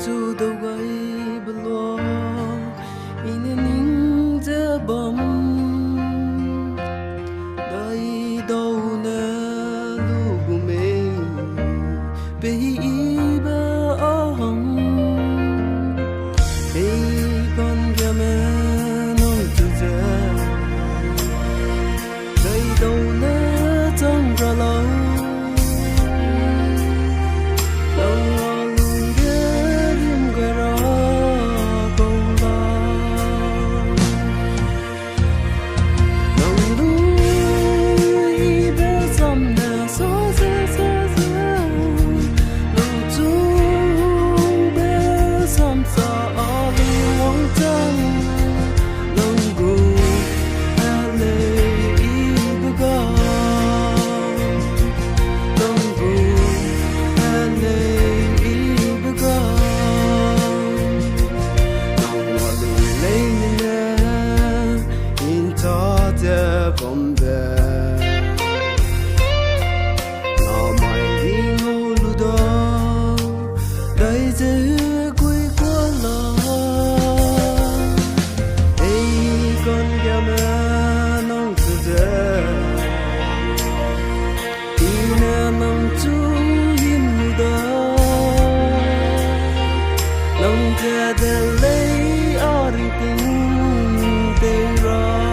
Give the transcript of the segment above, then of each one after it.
to the way below in an in the bomb dai đâu na lu me be ba hong hey con ga me no to the dai đâu na trong ra lâu from there nào mày đi ngô lu đó đây dễ quê qua lo ê con gà mẹ nông từ giờ đi nè nông chú hiên lu đó nông cha để lấy ở rình tình tê ra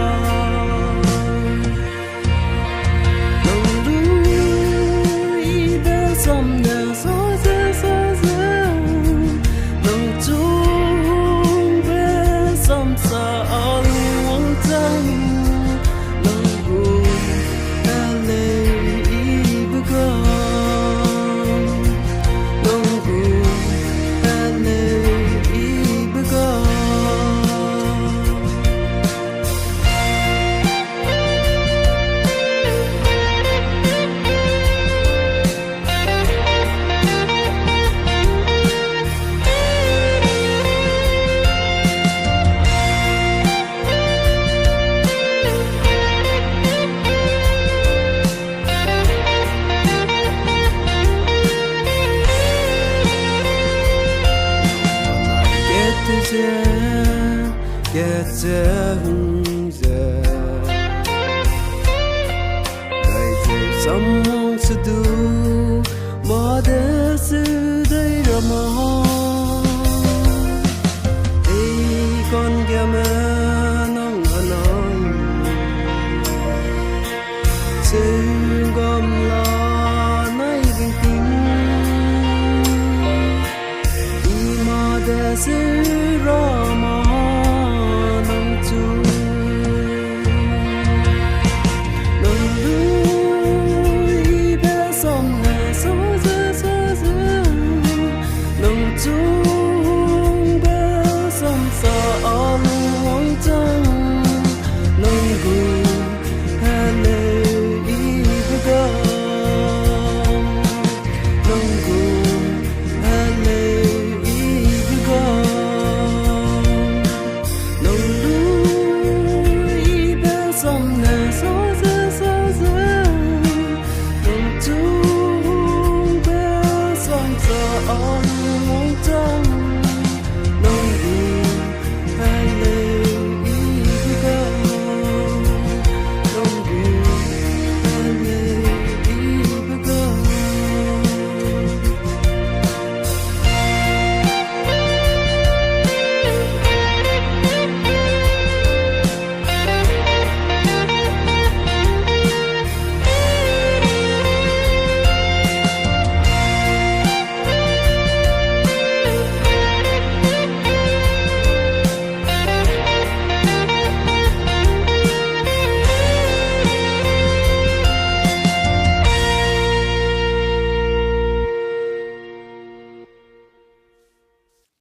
get there I some to do more than day rama hey con gà mẹ nông hanoi sự gom lo nay bình tĩnh đi mà để sự rama on